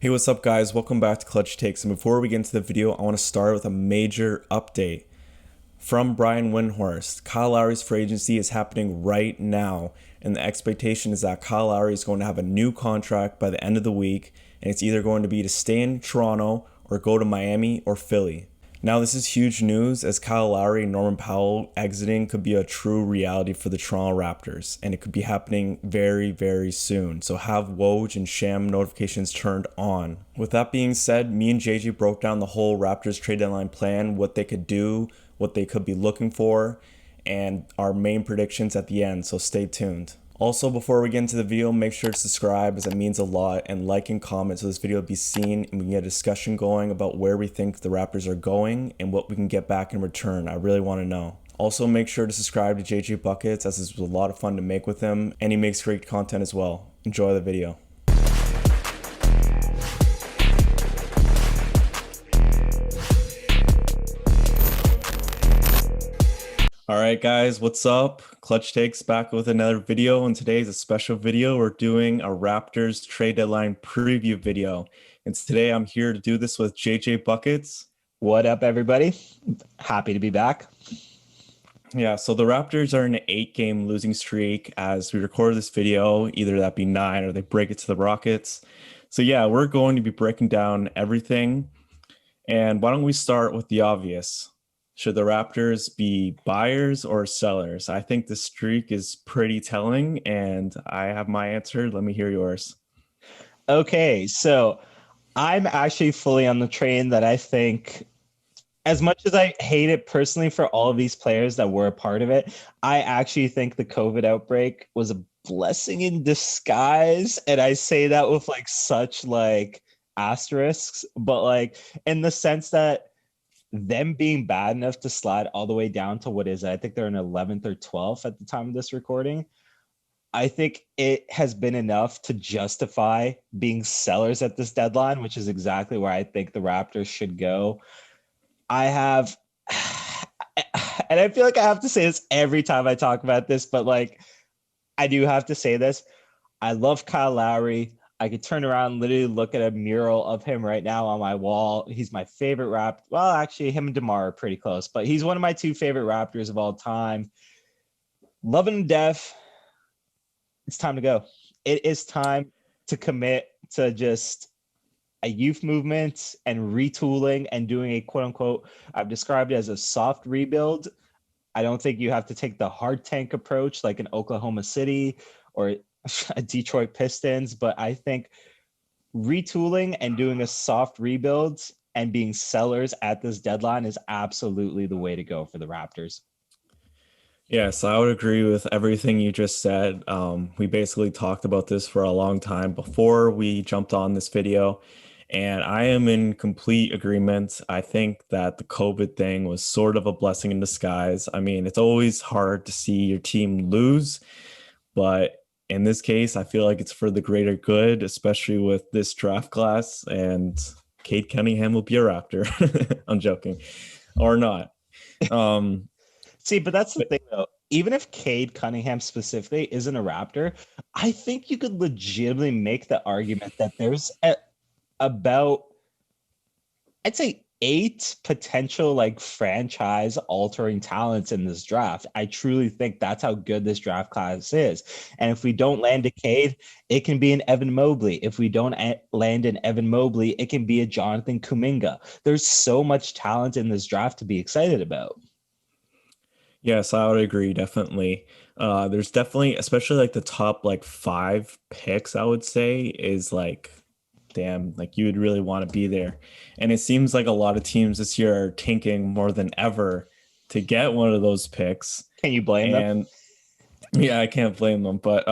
Hey, what's up guys? Welcome back to Clutch Takes. And before we get into the video, I want to start with a major update. From Brian Windhorst, Kyle Lowry's free agency is happening right now, and the expectation is that Kyle Lowry is going to have a new contract by the end of the week, and it's either going to be to stay in Toronto or go to Miami or Philly. Now, this is huge news as Kyle Lowry and Norman Powell exiting could be a true reality for the Toronto Raptors, and it could be happening very, very soon. So have Woj and Sham notifications turned on. With that being said, me and JJ broke down the whole Raptors trade deadline plan, what they could do, what they could be looking for, and our main predictions at the end, so stay tuned. Also, before we get into the video, make sure to subscribe as it means a lot, and like and comment so this video will be seen and we can get a discussion going about where we think the Raptors are going and what we can get back in return. I really want to know. Also, make sure to subscribe to JJ Buckets as this was a lot of fun to make with him, and he makes great content as well. Enjoy the video. All right, guys, what's up? Clutch Takes back with another video, and today's a special video. We're doing a Raptors trade deadline preview video, and today I'm here to do this with JJ Buckets. What up, everybody? Happy to be back. Yeah, so the Raptors are in an 8-game losing streak as we record this video. Either that be 9 or they break it to the Rockets. So yeah, we're going to be breaking down everything. And why don't we start with the obvious? Should the Raptors be buyers or sellers? I think the streak is pretty telling, and I have my answer. Let me hear yours. Okay, so I'm actually fully on the train that I think, as much as I hate it personally for all of these players that were a part of it, I actually think the COVID outbreak was a blessing in disguise. And I say that with such asterisks, but in the sense that them being bad enough to slide all the way down to what is it? I think they're in 11th or 12th at the time of this recording. I think it has been enough to justify being sellers at this deadline, which is exactly where I think the Raptors should go. I have, and I feel like I have to say this every time I talk about this, but I do have to say this. I love Kyle Lowry. I could turn around and literally look at a mural of him right now on my wall. He's my favorite Raptor. Well, actually, him and DeMar are pretty close, but he's one of my two favorite Raptors of all time. Loving him to death. It's time to go. It is time to commit to just a youth movement and retooling and doing a quote unquote, I've described it as a soft rebuild. I don't think you have to take the hard tank approach like in Oklahoma City or a Detroit Pistons, but I think retooling and doing a soft rebuild and being sellers at this deadline is absolutely the way to go for the Raptors. Yes, I would agree with everything you just said. We basically talked about this for a long time before we jumped on this video, and I am in complete agreement. I think that the COVID thing was sort of a blessing in disguise. I mean, it's always hard to see your team lose, but in this case, I feel like it's for the greater good, especially with this draft class, and Cade Cunningham will be a Raptor. I'm joking. Or not. See, but that's the thing, though. Even if Cade Cunningham specifically isn't a Raptor, I think you could legitimately make the argument that there's about, I'd say, 8 potential franchise altering talents in this draft. I truly think that's how good this draft class is. And if we don't land a Cade, it can be an Evan Mobley. If we don't land an Evan Mobley, it can be a Jonathan Kuminga. There's so much talent in this draft to be excited about. Yes, I would agree, definitely. There's definitely, especially the top 5 picks, I would say, is damn, you would really want to be there. And it seems like a lot of teams this year are tanking more than ever to get one of those picks. Can you blame them? Yeah, I can't blame them. But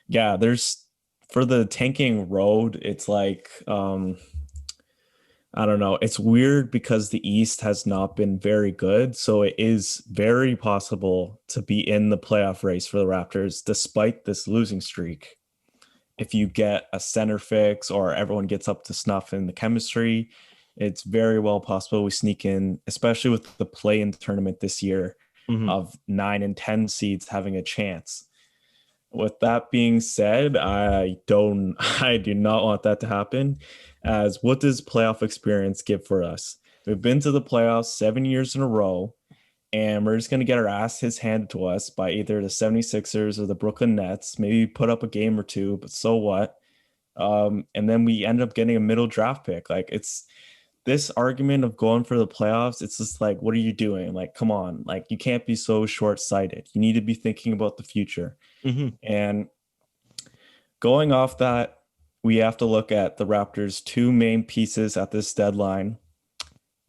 yeah, there's for the tanking road, it's I don't know. It's weird because the East has not been very good. So it is very possible to be in the playoff race for the Raptors despite this losing streak. If you get a center fix or everyone gets up to snuff in the chemistry, it's very well possible we sneak in, especially with the play-in tournament this year of 9 and 10 seeds having a chance. With that being said, I do not want that to happen. As what does playoff experience give for us? We've been to the playoffs 7 years in a row, and we're just going to get our asses handed to us by either the 76ers or the Brooklyn Nets. Maybe put up a game or two, but so what? And then we end up getting a middle draft pick. Like, it's this argument of going for the playoffs. It's just like, what are you doing? Like, come on. Like, you can't be so short-sighted. You need to be thinking about the future. Mm-hmm. And going off that, we have to look at the Raptors' two main pieces at this deadline,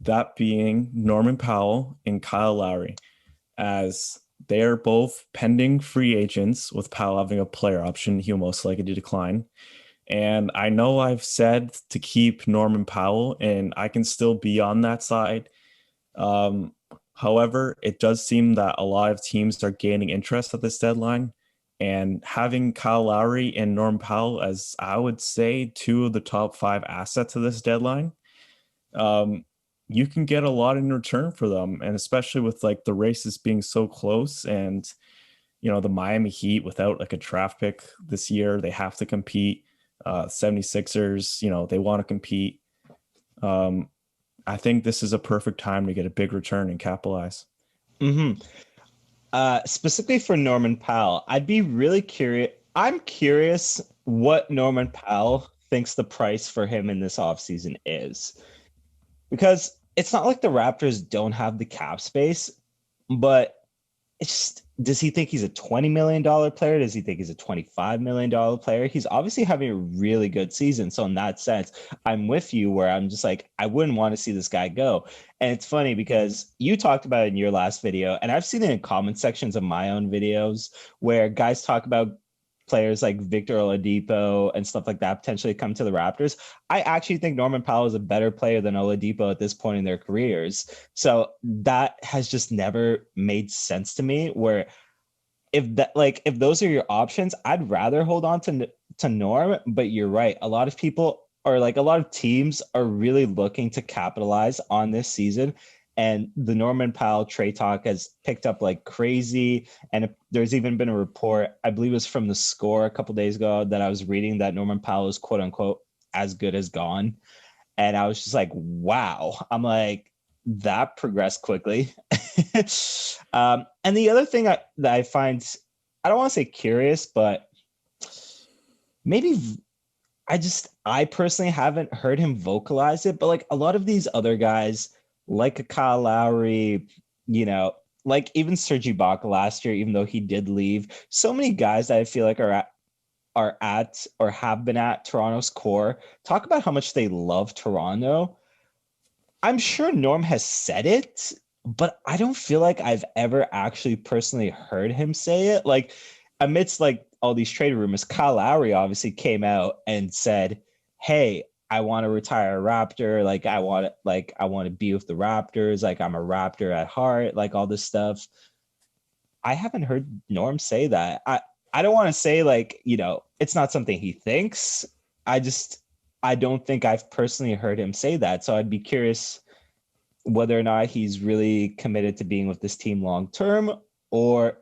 that being Norman Powell and Kyle Lowry, as they are both pending free agents, with Powell having a player option he'll most likely to decline. And I know I've said to keep Norman Powell, and I can still be on that side. Um, However, it does seem that a lot of teams are gaining interest at this deadline. And having Kyle Lowry and Norm Powell as, I would say, two of the top five assets of this deadline, um, you can get a lot in return for them. And especially with like the races being so close, and the Miami Heat without like a draft pick this year, they have to compete. 76ers, they want to compete. Um, I think this is a perfect time to get a big return and capitalize. Mm-hmm. Specifically for Norman Powell, I'd be really curious. I'm curious what Norman Powell thinks the price for him in this offseason is. Because it's not like the Raptors don't have the cap space, but it's just, does he think he's a $20 million player? Does he think he's a $25 million player? He's obviously having a really good season. So in that sense, I'm with you where I'm just like, I wouldn't want to see this guy go. And it's funny because you talked about it in your last video, and I've seen it in comment sections of my own videos where guys talk about players like Victor Oladipo and stuff like that potentially come to the Raptors. I actually think Norman Powell is a better player than Oladipo at this point in their careers. So that has just never made sense to me, where if those are your options, I'd rather hold on to Norm, but you're right. A lot of people, or like a lot of teams, are really looking to capitalize on this season. And the Norman Powell trade talk has picked up like crazy. And there's even been a report, I believe it was from The Score a couple days ago, that I was reading that Norman Powell is quote unquote as good as gone. And I was just like, wow. I'm like, that progressed quickly. And the other thing that I find, I don't want to say curious, but maybe I personally haven't heard him vocalize it, but like a lot of these other guys, like a Kyle Lowry, like even Serge Ibaka last year, even though he did leave, so many guys that I feel like are at or have been at Toronto's core talk about how much they love Toronto. I'm sure Norm has said it, but I don't feel like I've ever actually personally heard him say it. Like amidst like all these trade rumors, Kyle Lowry obviously came out and said, "Hey, I want to retire a Raptor. I want to be with the Raptors. Like I'm a Raptor at heart. Like all this stuff." I haven't heard Norm say that. I don't want to say like, it's not something he thinks. I don't think I've personally heard him say that. So I'd be curious whether or not he's really committed to being with this team long term, or,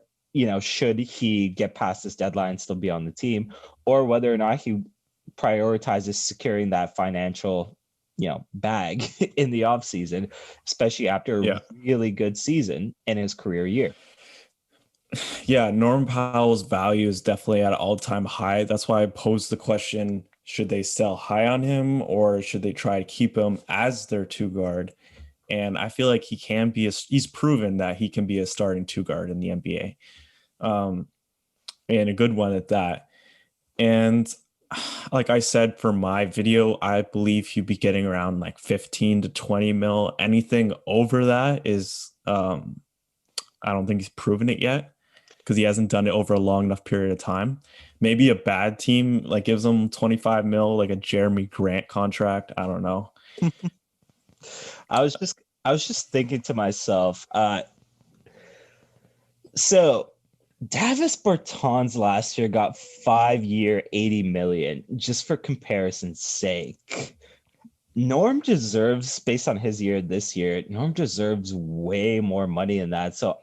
should he get past this deadline and still be on the team, or whether or not he prioritizes securing that financial, bag in the offseason, especially after Yeah. a really good season in his career year. Yeah, Norm Powell's value is definitely at an all-time high. That's why I posed the question, should they sell high on him or should they try to keep him as their two guard? And I feel like he's proven that he can be a starting two guard in the NBA. And a good one at that. And like I said for my video, I believe he'd be getting around like 15 to 20 mil. Anything over that is I don't think he's proven it yet, because he hasn't done it over a long enough period of time. Maybe a bad team like gives him 25 mil, like a Jeremy Grant contract. I don't know. I was just thinking to myself, so Davis Bertans last year got 5 year, 80 million, just for comparison's sake. Norm deserves, based on his year this year, Norm deserves way more money than that. So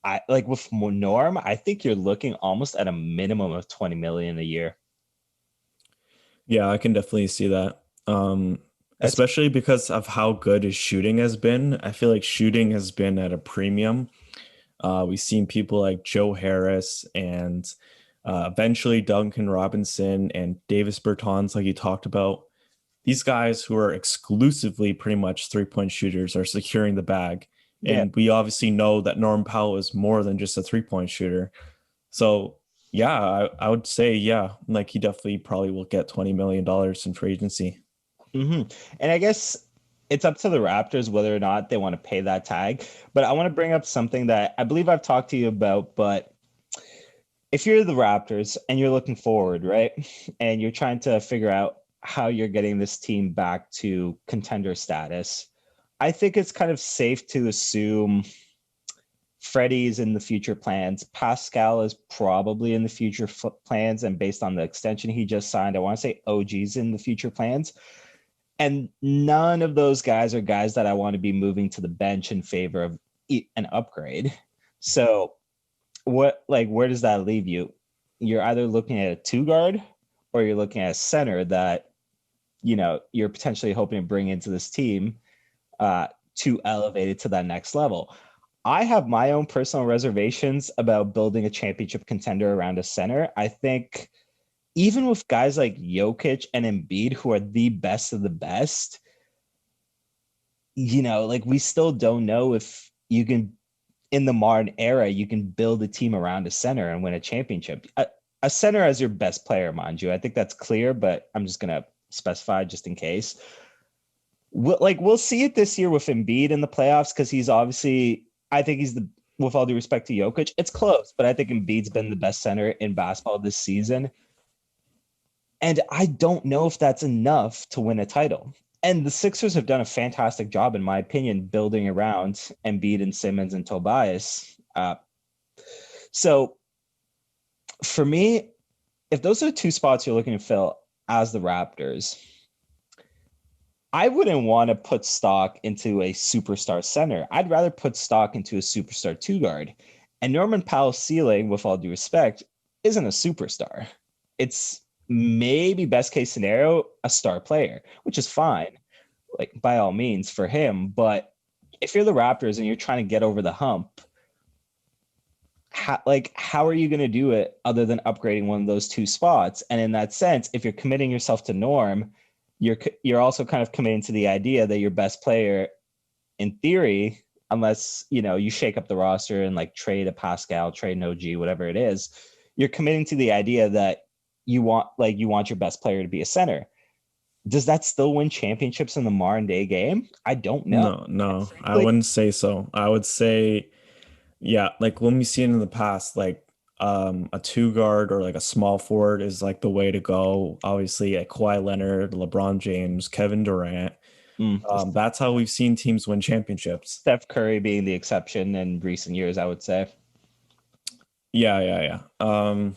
I like with Norm, I think you're looking almost at a minimum of 20 million a year. Yeah, I can definitely see that. That's Especially because of how good his shooting has been. I feel like shooting has been at a premium. We've seen people like Joe Harris and eventually Duncan Robinson and Davis Bertans, like you talked about. These guys who are exclusively pretty much 3-point shooters are securing the bag. yeah. And we obviously know that Norm Powell is more than just a 3-point shooter. So, yeah, I would say, yeah, like he definitely probably will get $20 million in free agency. hmm And I guess it's up to the Raptors whether or not they want to pay that tag. But I want to bring up something that I believe I've talked to you about. But if you're the Raptors and you're looking forward, right, and you're trying to figure out how you're getting this team back to contender status, I think it's kind of safe to assume Freddie's in the future plans. Pascal is probably in the future plans. And based on the extension he just signed, I want to say OG's in the future plans. And none of those guys are guys that I want to be moving to the bench in favor of an upgrade. So where does that leave you? You're either looking at a two guard or you're looking at a center that, you're potentially hoping to bring into this team to elevate it to that next level. I have my own personal reservations about building a championship contender around a center. I think even with guys like Jokic and Embiid, who are the best of the best, like we still don't know if you can, in the modern era, you can build a team around a center and win a championship. A center as your best player, mind you. I think that's clear, but I'm just going to specify just in case. We'll see it this year with Embiid in the playoffs because he's obviously, I think he's the, with all due respect to Jokic, it's close, but I think Embiid's been the best center in basketball this season. And I don't know if that's enough to win a title. And the Sixers have done a fantastic job, in my opinion, building around Embiid and Simmons and Tobias. So for me, if those are the two spots you're looking to fill as the Raptors, I wouldn't want to put stock into a superstar center. I'd rather put stock into a superstar two guard. And Norman Powell's ceiling, with all due respect, isn't a superstar. It's maybe best case scenario, a star player, which is fine, like by all means for him. But if you're the Raptors and you're trying to get over the hump, how are you going to do it other than upgrading one of those two spots? And in that sense, if you're committing yourself to Norm, you're also kind of committing to the idea that your best player, in theory, unless you shake up the roster and like trade a Pascal, trade an OG, whatever it is, you're committing to the idea that you want your best player to be a center. Does that still win championships in the modern day game? I don't know. No, no, I Frankly, wouldn't say so. I would say, yeah, like when we see it in the past, like a two guard or like a small forward is like the way to go. Obviously, like Kawhi Leonard, LeBron James, Kevin Durant. That's how we've seen teams win championships. Steph Curry being the exception in recent years, I would say. Yeah, yeah, yeah.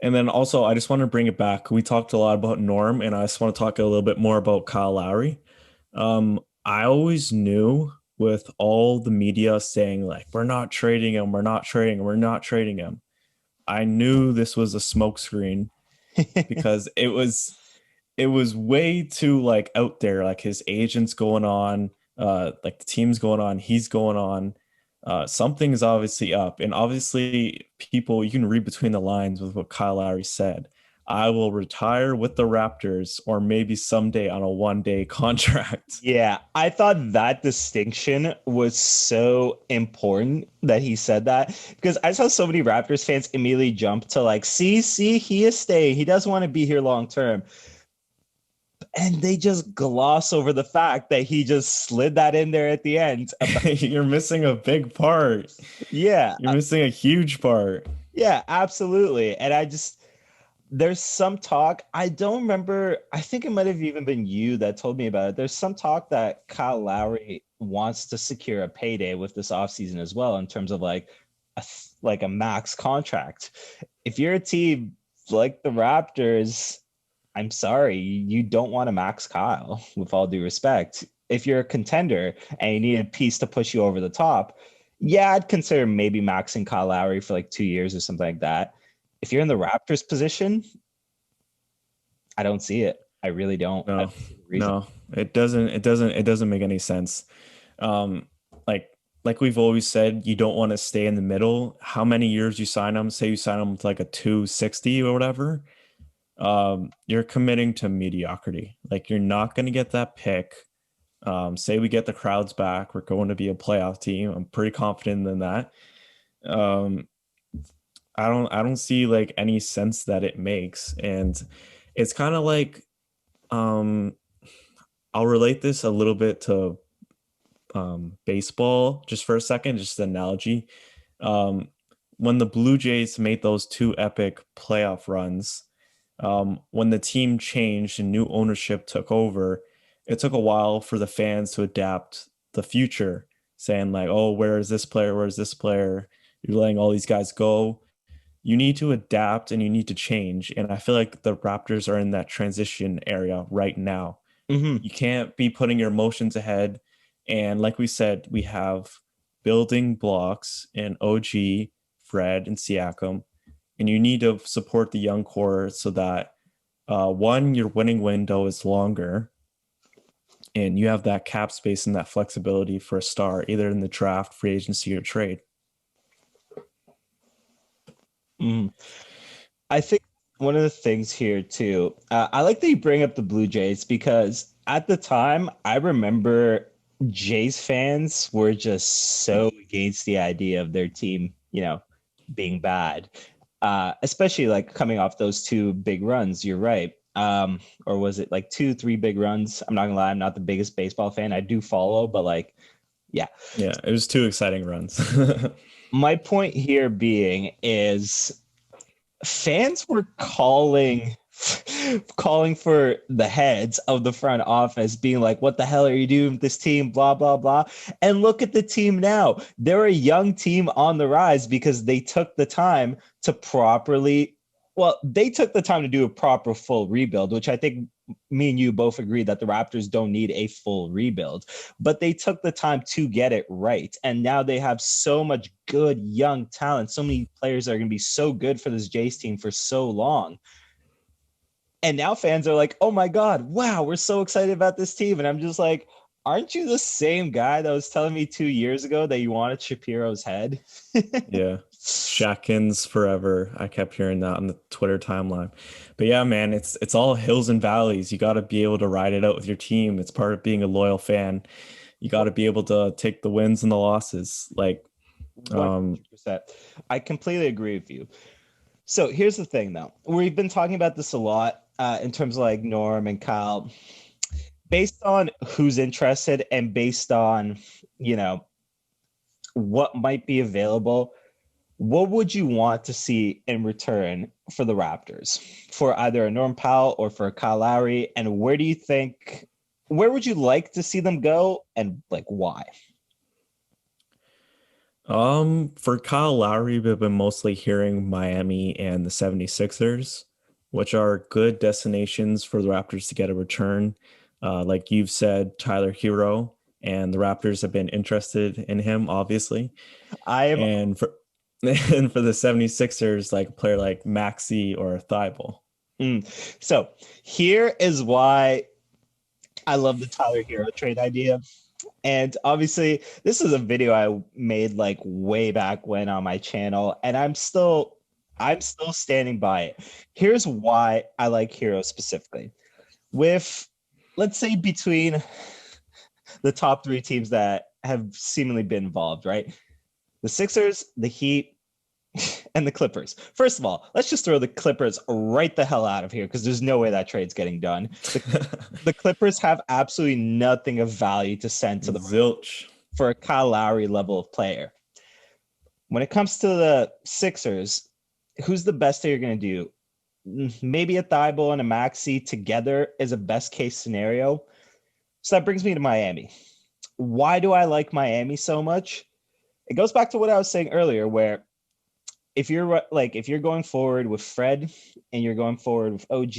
And then also, I just want to bring it back. We talked a lot about Norm, and I just want to talk a little bit more about Kyle Lowry. I always knew with all the media saying like, we're not trading him, we're not trading him, we're not trading him. I knew this was a smokescreen because it was way too like out there, like his agent's going on, like the team's going on, he's going on. Something is obviously up, and obviously people, you can read between the lines with what Kyle Lowry said. I will retire with the Raptors, or maybe someday on a one-day contract. Yeah, I thought that distinction was so important that he said that because I saw so many Raptors fans immediately jump to like, see, he is staying. He doesn't want to be here long term. And they just gloss over the fact that he just slid that in there at the end. You're missing a big part. Yeah, You're missing a huge part. yeah, absolutely. And there's some talk. I don't remember. I think it might have even been you that told me about it. There's some talk that Kyle Lowry wants to secure a payday with this offseason as well, in terms of like a max contract. If you're a team like the Raptors, I'm sorry, you don't want to max Kyle, with all due respect. If you're a contender and you need a piece to push you over the top, Yeah, I'd consider maybe maxing Kyle Lowry for like 2 years or something like that. If you're in the Raptors position, I don't see it. I really don't. I No, don't see the reason. no, it doesn't make any sense. Um, like like we've always said, you don't want to stay in the middle. How many years you sign them? Say you sign them with like a 260 or whatever. You're committing to mediocrity. Like you're not going to get that pick. Say we get the crowds back, we're going to be a playoff team. I'm pretty confident in that. Um, I don't see like any sense that it makes, and it's kind of like um, I'll relate this a little bit to baseball just for a second, just an analogy. Um, when the Blue Jays made those two epic playoff runs, when the team changed and new ownership took over, it took a while for the fans to adapt the future, saying like, "Oh, where is this player? Where is this player? You're letting all these guys go." You need to adapt and you need to change. And I feel like the Raptors are in that transition area right now. Mm-hmm. You can't be putting your emotions ahead. And like we said, we have building blocks in OG, Fred, and Siakam. And you need to support the young core so that one, your winning window is longer and you have that cap space and that flexibility for a star, either in the draft, free agency, or trade. Mm. I think one of the things here too, I like that you bring up the Blue Jays because at the time, I remember Jays fans were just so against the idea of their team, being bad, especially like coming off those two big runs. You're right. Or was it like two, three big runs? I'm not gonna lie, I'm not the biggest baseball fan. I do follow, but like, yeah. Yeah, it was two exciting runs. My point here being is fans were calling for the heads of the front office being like, what the hell are you doing with this team, blah blah blah. And look at the team now. They're a young team on the rise because they took the time to properly, well, they took the time to do a proper full rebuild, which I think me and you both agree that the Raptors don't need a full rebuild, but they took the time to get it right. And now they have so much good young talent, so many players that are going to be so good for this Jays team for so long. And now fans are like, oh my God, wow, we're so excited about this team. And I'm just like, aren't you the same guy that was telling me 2 years ago that you wanted Shapiro's head? Yeah. Shakins forever. I kept hearing that on the Twitter timeline. But yeah, man, it's all hills and valleys. You got to be able to ride it out with your team. It's part of being a loyal fan. You got to be able to take the wins and the losses. Like, um, 100%. I completely agree with you. So here's the thing, though. We've been talking about this a lot in terms of like Norm and Kyle. Based on who's interested and based on, you know, what might be available, what would you want to see in return for the Raptors for either a Norm Powell or for a Kyle Lowry? And where would you like to see them go and like why? for Kyle Lowry, we've been mostly hearing Miami and the 76ers, which are good destinations for the Raptors to get a return. Like you've said, Tyler Hero, and the Raptors have been interested in him, obviously. I am And for and for the 76ers, like a player like Maxi or Thibault. so here is why I love the Tyler Hero trade idea. And obviously, this is a video I made like way back when on my channel, and I'm still standing by it. Here's why I like Hero specifically. With let's say between the top three teams that have seemingly been involved, right? The Sixers, the Heat, and the Clippers. First of all, let's just throw the Clippers right the hell out of here because there's no way that trade's getting done. The Clippers have absolutely nothing of value to send to the Zilch. for a Kyle Lowry level of player. When it comes to the Sixers, who's the best that you're going to do? Maybe a Thibault and a Maxi together is a best case scenario. So that brings me to Miami. Why do I like Miami so much? It goes back to what I was saying earlier, where if you're going forward with Fred and you're going forward with OG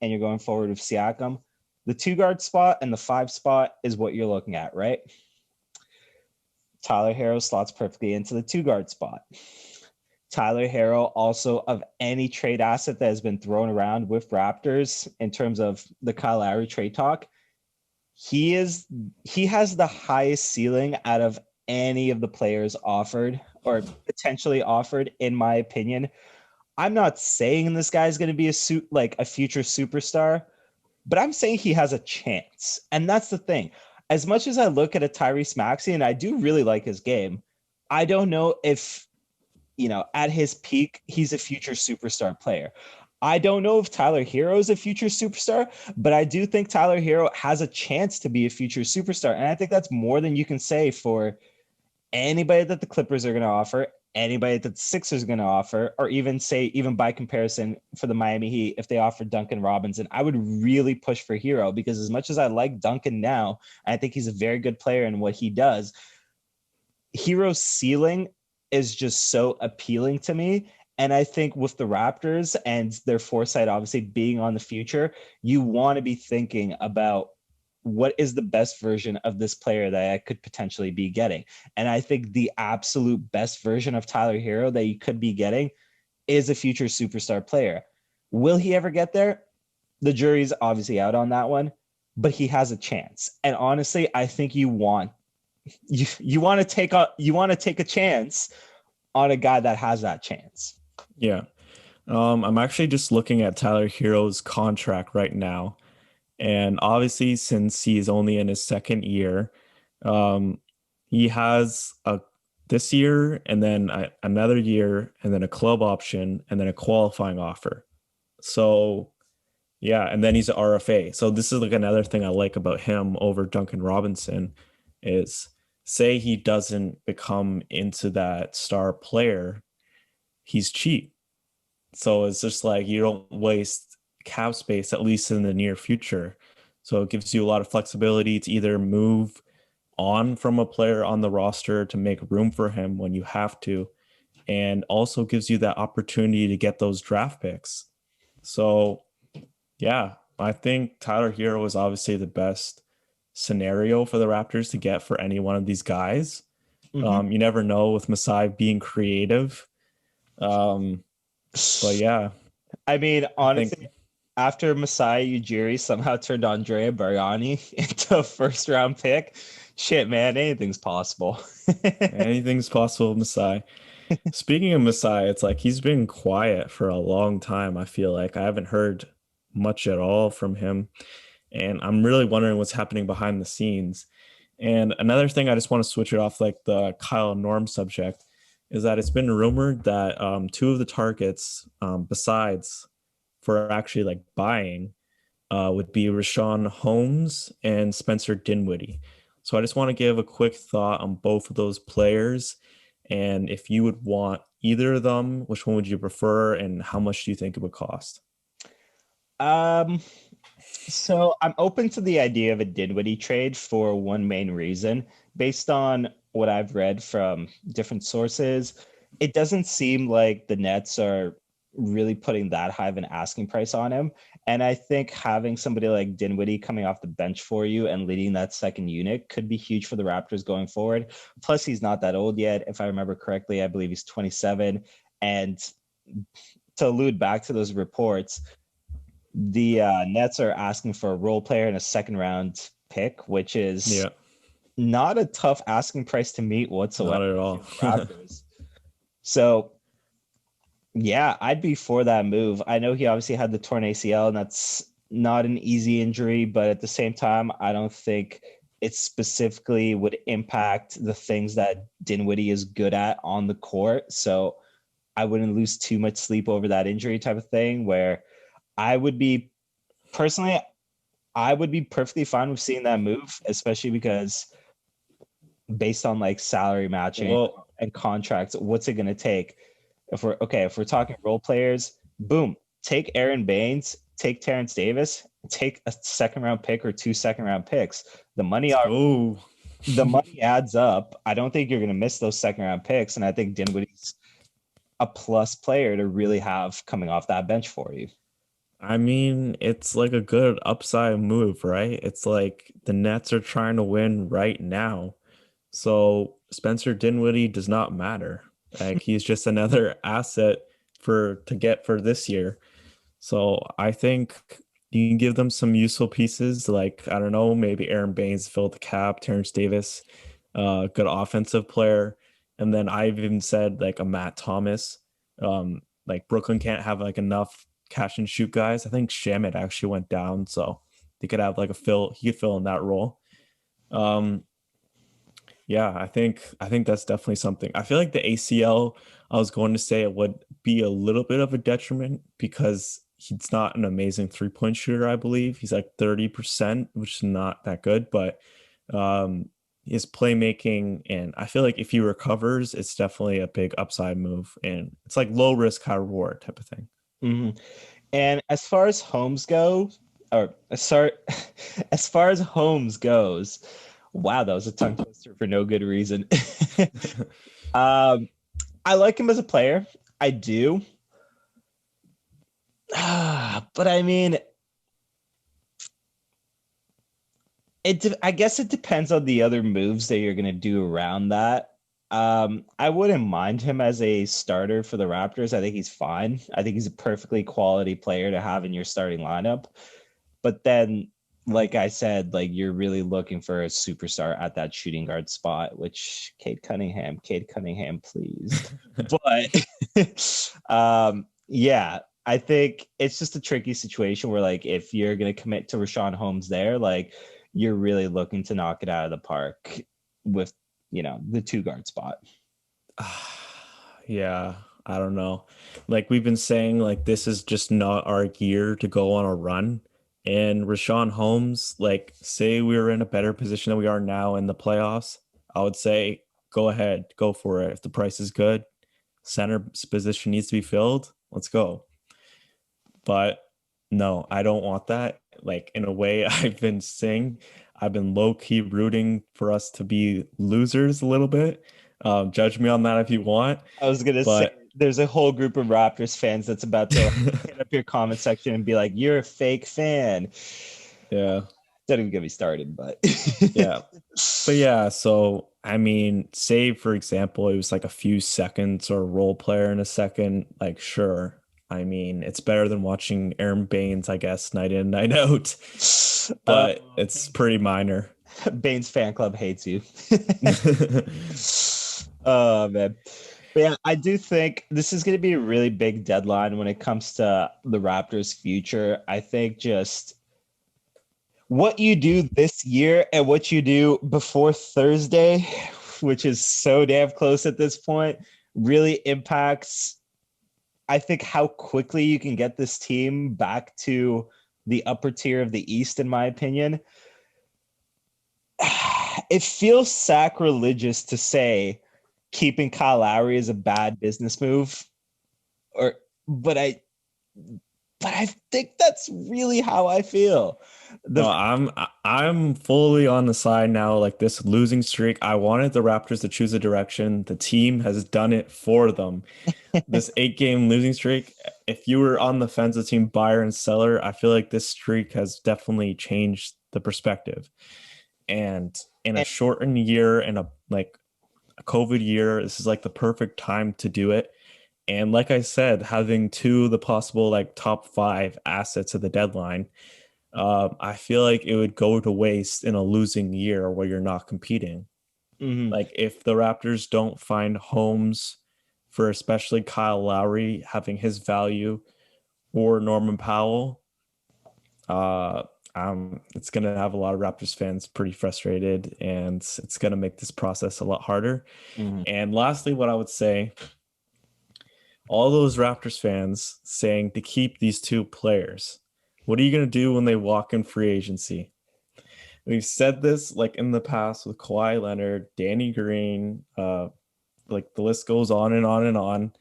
and you're going forward with Siakam, the 2 guard spot and the 5 spot is what you're looking at, right? Tyler Hero slots perfectly into the 2 guard spot. Tyler Hero also, of any trade asset that has been thrown around with Raptors in terms of the Kyle Lowry trade talk, he has the highest ceiling out of any of the players offered or potentially offered, in my opinion. I'm not saying this guy's going to be a future superstar, but I'm saying he has a chance. And that's the thing. As much as I look at a Tyrese Maxey and I do really like his game, I don't know if, at his peak, he's a future superstar player. I don't know if Tyler Hero is a future superstar, but I do think Tyler Hero has a chance to be a future superstar. And I think that's more than you can say for anybody that the Clippers are going to offer, anybody that the Sixers are going to offer, or even by comparison for the Miami Heat, if they offered Duncan Robinson, I would really push for Hero, because as much as I like Duncan now, I think he's a very good player in what he does. Hero's ceiling is just so appealing to me. And I think with the Raptors and their foresight, obviously being on the future, you want to be thinking about what is the best version of this player that I could potentially be getting. And I think the absolute best version of Tyler Hero that you could be getting is a future superstar player. Will he ever get there? The jury's obviously out on that one, but he has a chance. And honestly, I think you want to take a chance on a guy that has that chance. Yeah. I'm actually just looking at Tyler Hero's contract right now. And obviously, since he's only in his second year, he has this year and then another year and then a club option and then a qualifying offer. So, yeah, and then he's an RFA. So this is like another thing I like about him over Duncan Robinson is, say he doesn't become into that star player, he's cheap. So it's just like you don't waste cap space, at least in the near future. So it gives you a lot of flexibility to either move on from a player on the roster to make room for him when you have to, and also gives you that opportunity to get those draft picks. So, yeah, I think Tyler Hero is obviously the best scenario for the Raptors to get for any one of these guys. You never know with Masai being creative. But yeah, I mean, honestly, think after Masai Ujiri somehow turned Andrea Bargnani into a first-round pick, shit, man, anything's possible. anything's possible with Masai. Speaking of Masai, it's like he's been quiet for a long time. I feel like I haven't heard much at all from him. And I'm really wondering what's happening behind the scenes. And another thing, I just want to switch it off like the Kyle Norm subject, is that it's been rumored that two of the targets, besides for actually like buying, would be Rashawn Holmes and Spencer Dinwiddie. So I just want to give a quick thought on both of those players. And if you would want either of them, which one would you prefer and how much do you think it would cost? So I'm open to the idea of a Dinwiddie trade for one main reason. Based on what I've read from different sources, it doesn't seem like the Nets are really putting that high of an asking price on him. And I think having somebody like Dinwiddie coming off the bench for you and leading that second unit could be huge for the Raptors going forward. Plus, he's not that old yet. If I remember correctly, I believe he's 27. And to allude back to those reports, the Nets are asking for a role player and a second round pick, which is Yeah, not a tough asking price to meet whatsoever. not at all. Raptors. So, yeah, I'd be for that move. I know he obviously had the torn ACL, and that's not an easy injury, but at the same time, I don't think it specifically would impact the things that Dinwiddie is good at on the court. So I wouldn't lose too much sleep over that injury type of thing, where I would be personally, I would be perfectly fine with seeing that move, especially because based on like salary matching Well, and contracts, what's it going to take? If we're talking role players, boom, take Aaron Baines, take Terrence Davis, take a second round pick or 2 second round picks. oh, The money adds up. I don't think you're going to miss those second round picks, and I think Dinwiddie's a plus player to really have coming off that bench for you. I mean, it's like a good upside move, right? It's like the Nets are trying to win right now. So Spencer Dinwiddie does not matter. Like he's just another asset to get for this year. So I think you can give them some useful pieces, like I don't know, maybe Aaron Baines fill the cap, Terrence Davis, good offensive player, and then I've even said like a Matt Thomas. Like Brooklyn can't have like enough catch and shoot guys. I think Shamit actually went down, so they could have like a fill. He could fill in that role. Um, yeah, I think that's definitely something. I feel like the ACL, I was going to say it would be a little bit of a detriment because he's not an amazing three-point shooter, I believe. He's like 30%, which is not that good, but um his playmaking, and I feel like if he recovers, it's definitely a big upside move, and it's like low risk, high reward type of thing. Mhm. And as far as homes go, or sorry, as far as homes goes, wow, that was a tongue twister for no good reason. um, I like him as a player. I do. But I mean, I guess it depends on the other moves that you're gonna do around that. I wouldn't mind him as a starter for the Raptors. I think he's fine. I think he's a perfectly quality player to have in your starting lineup. But then, like I said, like you're really looking for a superstar at that shooting guard spot, which Cade Cunningham, please. But yeah, I think it's just a tricky situation where like if you're gonna commit to Rashawn Holmes there, like you're really looking to knock it out of the park with the two guard spot. Yeah, I don't know. Like we've been saying, like this is just not our year to go on a run. And Rashawn Holmes, like say we were in a better position than we are now in the playoffs, I would say go ahead, go for it. If the price is good, center position needs to be filled, let's go. But no, I don't want that. Like in a way, I've been low key rooting for us to be losers a little bit. Judge me on that if you want, I was gonna say but there's a whole group of Raptors fans that's about to hit up your comment section and be like, "You're a fake fan." yeah, Don't even get me started, but yeah, but yeah. So I mean, say for example, it was like a few seconds or a role player in a second. Like, sure. I mean, it's better than watching Aaron Baines, I guess, night in, night out. uh, But it's pretty minor. Bane's fan club hates you. Oh man. But yeah, I do think this is going to be a really big deadline when it comes to the Raptors' future. I think just what you do this year and what you do before Thursday, which is so damn close at this point, really impacts, I think, how quickly you can get this team back to the upper tier of the East, in my opinion. It feels sacrilegious to say keeping Kyle Lowry is a bad business move, or but I think that's really how I feel. The No, I'm fully on the side now. Like this losing streak, I wanted the Raptors to choose a direction. The team has done it for them. This 8 game losing streak, if you were on the fence of team buyer and seller, I feel like this streak has definitely changed the perspective. And in a and, shortened year and a COVID year, this is like the perfect time to do it. And like I said, having two of the possible like top five assets at the deadline, I feel like it would go to waste in a losing year where you're not competing. mhm. Like if the Raptors don't find homes for especially Kyle Lowry having his value or Norman Powell, uh, it's gonna have a lot of Raptors fans pretty frustrated, and it's gonna make this process a lot harder. Mhm. And lastly, what I would say, all those Raptors fans saying to keep these two players, what are you gonna do when they walk in free agency? We've said this like in the past with Kawhi Leonard, Danny Green, like the list goes on and on and on.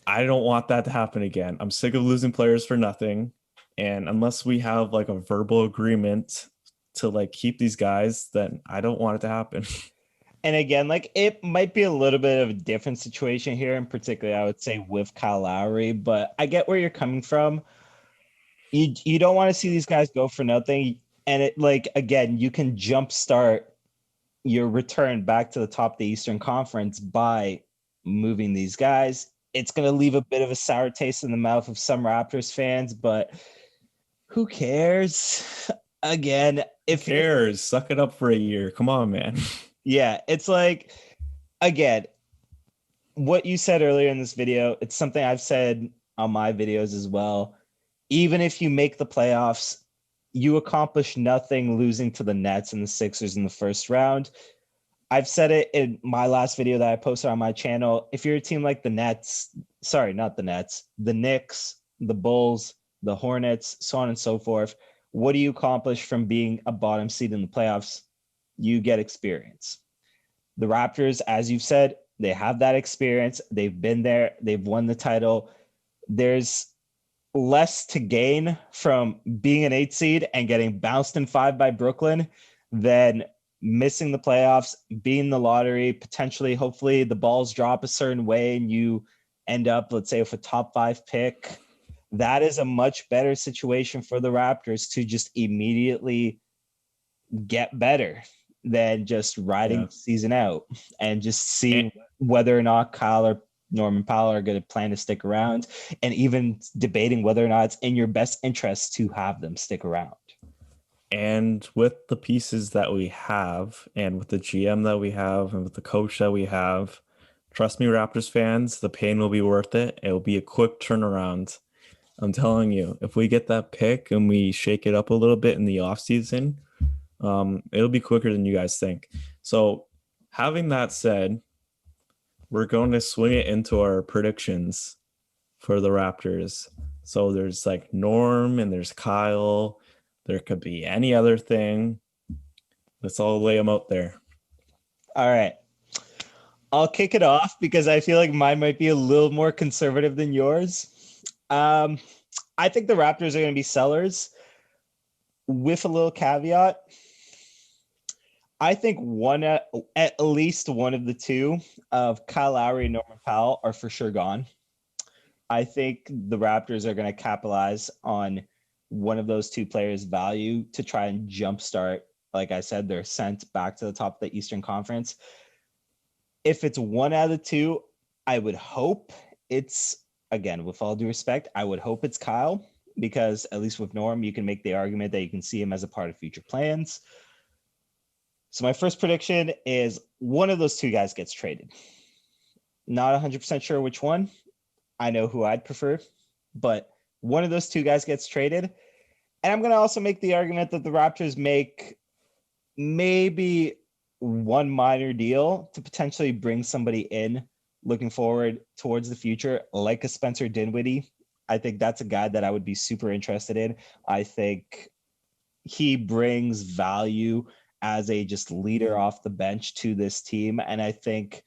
I don't want that to happen again. I'm sick of losing players for nothing. And unless we have like a verbal agreement to like keep these guys, then I don't want it to happen. And again, like it might be a little bit of a different situation here, in particular, I would say with Kyle Lowry, but I get where you're coming from. You don't want to see these guys go for nothing. And it like again, you can jumpstart your return back to the top of the Eastern Conference by moving these guys. It's going to leave a bit of a sour taste in the mouth of some Raptors fans, but who cares? Again, Who cares? Suck it up for a year. Come on, man. Yeah, it's like, again, what you said earlier in this video, it's something I've said on my videos as well. Even if you make the playoffs, you accomplish nothing losing to the Nets and the Sixers in the first round. I've said it in my last video that I posted on my channel. If you're a team like the Nets, sorry, not the Nets, the Knicks, the Bulls, the Hornets, so on and so forth, what do you accomplish from being a bottom seed in the playoffs? You get experience. The Raptors, as you've said, they have that experience. They've been there. They've won the title. There's less to gain from being an 8 seed and getting bounced in 5 by Brooklyn than missing the playoffs, being the lottery, potentially, hopefully the balls drop a certain way and you end up, let's say, with a top 5 pick. That is a much better situation for the Raptors to just immediately get better than just riding the season out and just seeing whether or not Kyle or Norman Powell are going to plan to stick around, and even debating whether or not it's in your best interest to have them stick around. And with the pieces that we have, and with the GM that we have, and with the coach that we have, trust me, Raptors fans, the pain will be worth it. It will be a quick turnaround. I'm telling you, if we get that pick and we shake it up a little bit in the offseason, it'll be quicker than you guys think. So having that said, we're going to swing it into our predictions for the Raptors. So there's like Norm and there's Kyle. There could be any other thing. Let's all lay them out there. All right. I'll kick it off because I feel like mine might be a little more conservative than yours. I think the Raptors are going to be sellers with a little caveat. I think at least one of the two of Kyle Lowry and Norman Powell are for sure gone. I think the Raptors are going to capitalize on one of those two players' value to try and jumpstart, like I said, their ascent back to the top of the Eastern Conference. If it's one out of the two, I would hope it's, again, with all due respect, I would hope it's Kyle, because at least with Norm, you can make the argument that you can see him as a part of future plans. So my first prediction is one of those two guys gets traded. Not 100% sure which one. I know who I'd prefer, but one of those two guys gets traded. And I'm going to also make the argument that the Raptors make maybe one minor deal to potentially bring somebody in looking forward towards the future, like a Spencer Dinwiddie. I think that's a guy that I would be super interested in. I think he brings value as a just leader off the bench to this team. And I think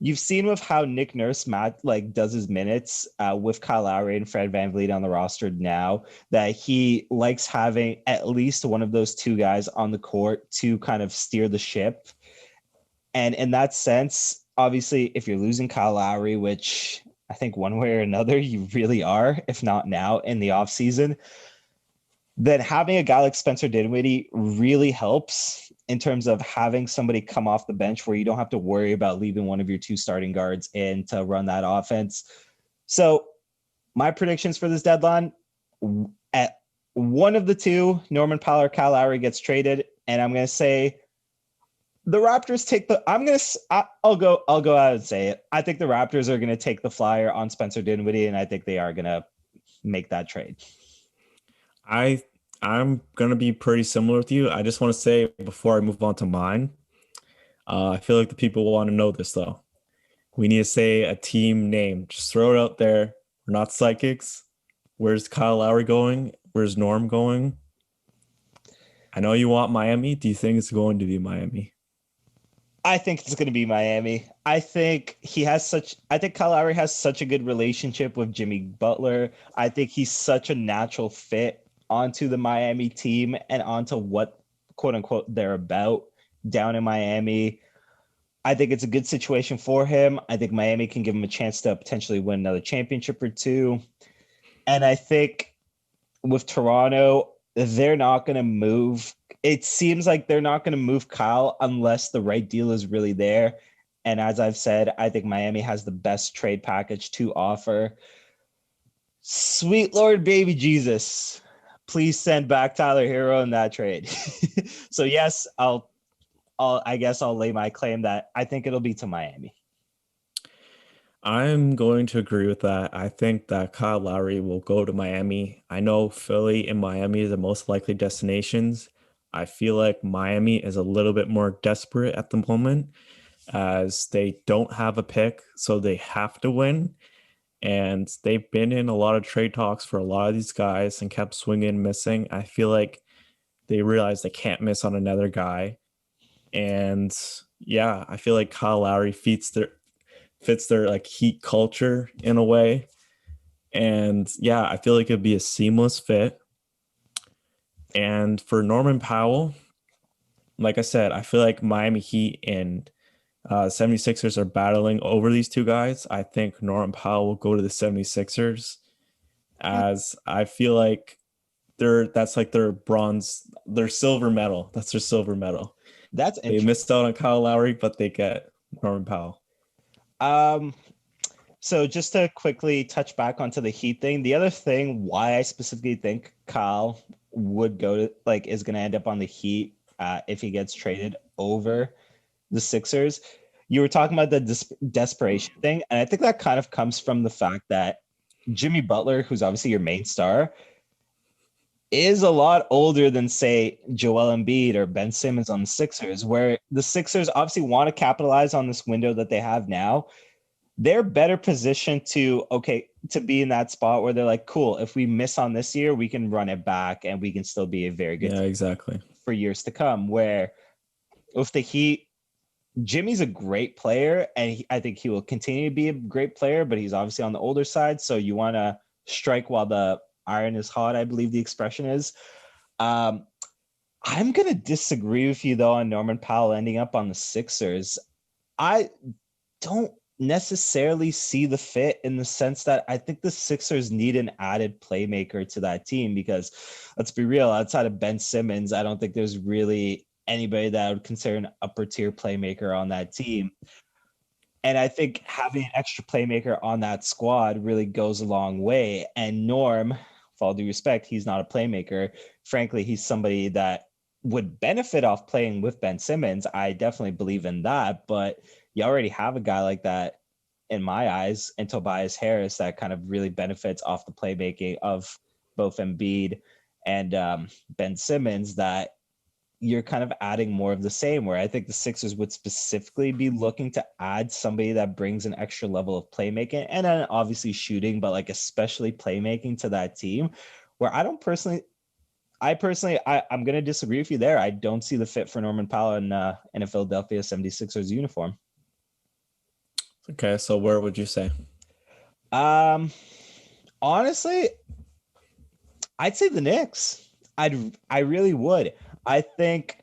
you've seen with how Nick Nurse does his minutes with Kyle Lowry and Fred VanVleet on the roster now, that he likes having at least one of those two guys on the court to kind of steer the ship. And in that sense, obviously, if you're losing Kyle Lowry, which I think one way or another you really are, if not now in the offseason, then having a guy like Spencer Dinwiddie really helps in terms of having somebody come off the bench where you don't have to worry about leaving one of your two starting guards in to run that offense. So my predictions for this deadline, at one of the two, Norman Powell or Kyle Lowry gets traded, and I'm going to say the Raptors take the. I'll go out and say it. I think the Raptors are going to take the flyer on Spencer Dinwiddie, and I think they are going to make that trade. I'm going to be pretty similar with you. I just want to say before I move on to mine, I feel like the people want to know this, though. We need to say a team name. Just throw it out there. We're not psychics. Where's Kyle Lowry going? Where's Norm going? I know you want Miami. Do you think it's going to be Miami? I think it's going to be Miami. I think Kyle Lowry has such a good relationship with Jimmy Butler. I think he's such a natural fit onto the Miami team and onto what, quote unquote, they're about down in Miami. I think it's a good situation for him. I think Miami can give him a chance to potentially win another championship or two. And I think with Toronto, they're not going to move. It seems like they're not going to move Kyle unless the right deal is really there. And as I've said, I think Miami has the best trade package to offer. Sweet Lord baby Jesus, please send back Tyler Hero in that trade. So yes, I guess I'll lay my claim that I think it'll be to Miami. I'm going to agree with that. I think that Kyle Lowry will go to Miami. I know Philly and Miami are the most likely destinations. I feel like Miami is a little bit more desperate at the moment as they don't have a pick, so they have to win. And they've been in a lot of trade talks for a lot of these guys and kept swinging and missing. I feel like they realize they can't miss on another guy. And yeah, I feel like Kyle Lowry fits their like Heat culture in a way. And yeah, I feel like it'd be a seamless fit. And for Norman Powell, like I said, I feel like Miami Heat and 76ers are battling over these two guys. I think Norman Powell will go to the 76ers as I feel like that's like their silver medal. That's their silver medal. That's They interesting. missed out on Kyle Lowry, but they get Norman Powell. Um, so just to quickly touch back onto the Heat thing, the other thing why I specifically think Kyle would go to like is going to end up on the Heat if he gets traded over the Sixers. You were talking about the desperation thing, and I think that kind of comes from the fact that Jimmy Butler, who's obviously your main star, is a lot older than, say, Joel Embiid or Ben Simmons on the Sixers, where the Sixers obviously want to capitalize on this window that they have now. They're better positioned to be in that spot where they're like, cool, if we miss on this year, we can run it back and we can still be a very good Yeah, team exactly. for years to come. Where with the Heat, Jimmy's a great player, and I think he will continue to be a great player, but he's obviously on the older side. So you want to strike while the iron is hot, I believe the expression is. Um, I'm going to disagree with you, though, on Norman Powell ending up on the Sixers. I don't necessarily see the fit in the sense that I think the Sixers need an added playmaker to that team because let's be real, outside of Ben Simmons, I don't think there's really anybody that I would consider an upper tier playmaker on that team. And I think having an extra playmaker on that squad really goes a long way. And Norm, with all due respect, he's not a playmaker. Frankly, he's somebody that would benefit off playing with Ben Simmons. I definitely believe in that. But you already have a guy like that in my eyes, and Tobias Harris that kind of really benefits off the playmaking of both Embiid and Ben Simmons that you're kind of adding more of the same, where I think the Sixers would specifically be looking to add somebody that brings an extra level of playmaking and then obviously shooting, but like especially playmaking to that team. Where I'm going to disagree with you there. I don't see the fit for Norman Powell in a Philadelphia 76ers uniform. Okay, so where would you say? Um, Honestly, I'd say the Knicks. I really would. I think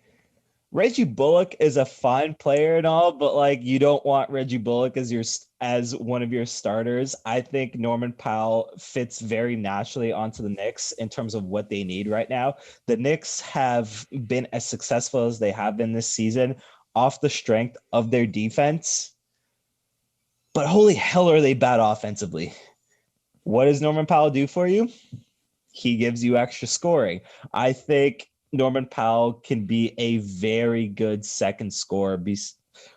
Reggie Bullock is a fine player and all, but like you don't want Reggie Bullock as one of your starters. I think Norman Powell fits very naturally onto the Knicks in terms of what they need right now. The Knicks have been as successful as they have been this season off the strength of their defense. But holy hell are they bad offensively. What does Norman Powell do for you? He gives you extra scoring. I think Norman Powell can be a very good second scorer,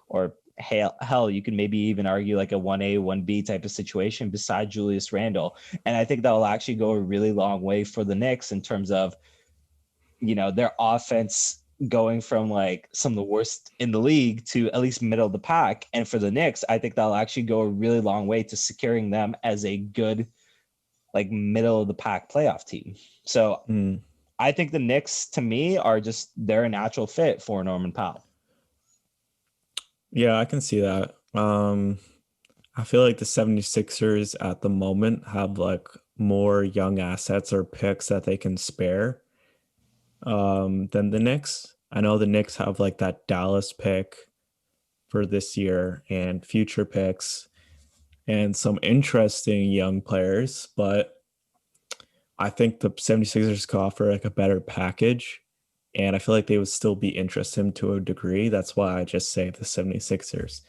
or hell, you can maybe even argue like a 1A, 1B type of situation beside Julius Randle. And I think that will actually go a really long way for the Knicks in terms of, their offense going from like some of the worst in the league to at least middle of the pack. And for the Knicks, I think that'll actually go a really long way to securing them as a good, like middle of the pack playoff team. So Mm, I think the Knicks, to me, they're a natural fit for Norman Powell. yeah, I can see that. I feel like the 76ers at the moment have like more young assets or picks that they can spare than the Knicks. I know the Knicks have like that Dallas pick for this year and future picks and some interesting young players, but I think the 76ers could offer like a better package, and I feel like they would still be interested in him to a degree. That's why I just say the 76ers.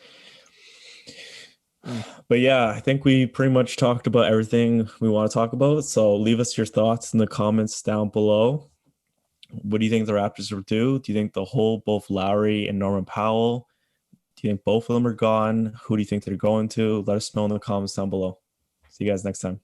But yeah, I think we pretty much talked about everything we want to talk about. So leave us your thoughts in the comments down below. What do you think the Raptors will do? Do you think they'll hold both Lowry and Norman Powell? Do you think both of them are gone? Who do you think they're going to? Let us know in the comments down below. See you guys next time.